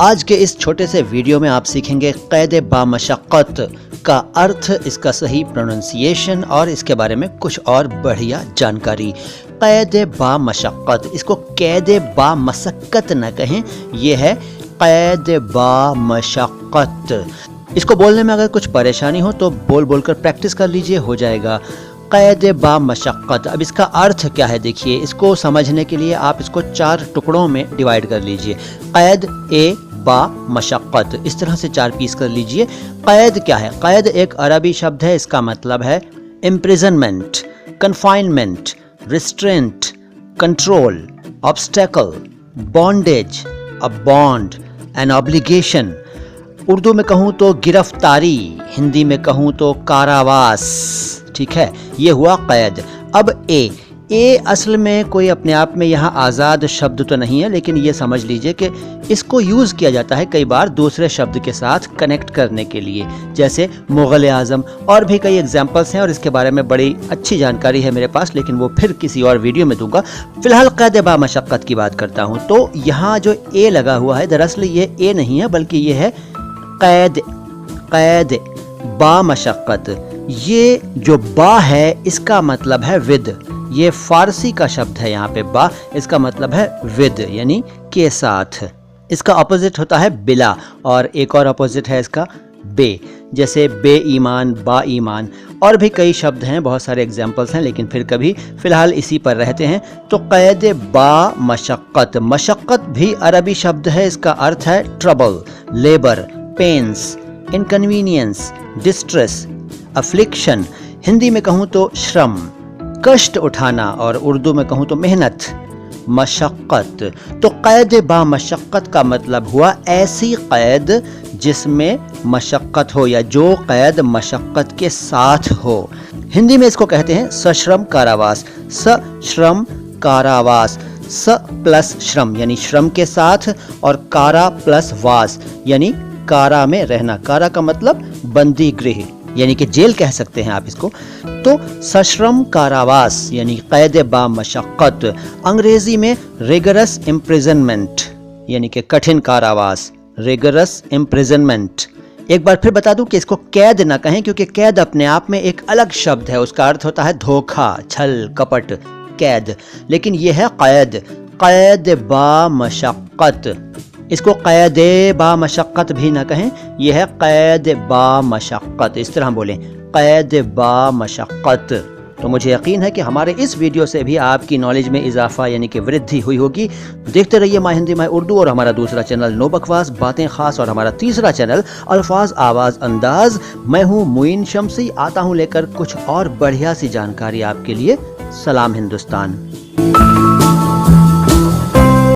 آج کے اس چھوٹے سے ویڈیو میں آپ سیکھیں گے قید با مشقت کا ارتھ، اس کا صحیح پروننسیشن اور اس کے بارے میں کچھ اور بڑھیا جانکاری۔ قید با مشقت، اس کو قید با مسقت نہ کہیں، یہ ہے قید با مشقت۔ اس کو بولنے میں اگر کچھ پریشانی ہو تو بول بول کر پریکٹس کر لیجئے، ہو جائے گا۔ قید با مشقت، اب اس کا ارتھ کیا ہے دیکھیے، اس کو سمجھنے کے لیے آپ اس کو 4 ٹکڑوں میں ڈیوائیڈ کر لیجئے۔ قید با مشقت، اس طرح سے 4 پیس کر لیجئے۔ قید کیا ہے؟ قید ایک عربی شبد ہے، اس کا مطلب ہے imprisonment, confinement, restraint, control, obstacle, bondage, a bond، an obligation۔ Urdu میں کہوں تو گرفتاری، ہندی میں کہوں تو کاراواس، ٹھیک ہے، یہ ہوا قید۔ اب اے اصل میں کوئی اپنے آپ میں یہاں آزاد شبد تو نہیں ہے، لیکن یہ سمجھ لیجئے کہ اس کو یوز کیا جاتا ہے کئی بار دوسرے شبد کے ساتھ کنیکٹ کرنے کے لیے، جیسے مغل اعظم، اور بھی کئی ایگزامپلس ہیں اور اس کے بارے میں بڑی اچھی جانکاری ہے میرے پاس، لیکن وہ پھر کسی اور ویڈیو میں دوں گا۔ فی الحال قید با مشقت کی بات کرتا ہوں۔ تو یہاں جو اے لگا ہوا ہے، دراصل یہ اے نہیں ہے بلکہ یہ ہے قید با مشقت۔ یہ جو با ہے اس کا مطلب ہے ود، یہ فارسی کا شبد ہے، یہاں پہ با، اس کا مطلب ہے ود یعنی کے ساتھ۔ اس کا اپوزٹ ہوتا ہے بلا، اور ایک اور اپوزٹ ہے اس کا بے، جیسے بے ایمان، با ایمان، اور بھی کئی شبد ہیں، بہت سارے ایگزامپلس ہیں، لیکن پھر کبھی فی الحال اسی پر رہتے ہیں۔ تو قید با مشقت، مشقت بھی عربی شبد ہے، اس کا ارتھ ہے ٹربل، لیبر، پینس، انکنوینئنس، ڈسٹریس، افلکشن۔ ہندی میں کہوں تو شرم، کشٹ اٹھانا، اور اردو میں کہوں تو محنت، مشقت۔ تو قید با مشقت کا مطلب ہوا ایسی قید جس میں مشقت ہو، یا جو قید مشقت کے ساتھ ہو۔ ہندی میں اس کو کہتے ہیں سشرم کاراواس، سشرم کاراواس، س پلس شرم یعنی شرم کے ساتھ، اور کارا پلس واس یعنی کارا میں رہنا۔ کارا کا مطلب بندی گرہ یعنی کہ جیل کہہ سکتے ہیں آپ اس کو۔ تو سشرم کاراواس یعنی قید با مشقت، انگریزی میں ریگرس امپریزنمنٹ یعنی کہ کٹھن کاراواس، ریگرس امپریزنمنٹ۔ ایک بار پھر بتا دوں کہ اس کو قید نہ کہیں، کیونکہ قید اپنے آپ میں ایک الگ شبد ہے، اس کا ارتھ ہوتا ہے دھوکہ، چھل، کپٹ، قید، لیکن یہ ہے قید با مشقت۔ اس کو قید با مشقت بھی نہ کہیں، یہ ہے قید با مشقت، اس طرح بولیں قید با مشقت۔ تو مجھے یقین ہے کہ ہمارے اس ویڈیو سے بھی آپ کی نالج میں اضافہ یعنی کہ وردھی ہوئی ہوگی۔ دیکھتے رہیے مائی ہندی مائی اردو، اور ہمارا دوسرا چینل نو بکواس باتیں خاص، اور ہمارا تیسرا چینل الفاظ آواز انداز۔ میں ہوں معین شمسی، آتا ہوں لے کر کچھ اور بڑھیا سی جانکاری آپ کے لیے۔ سلام ہندوستان۔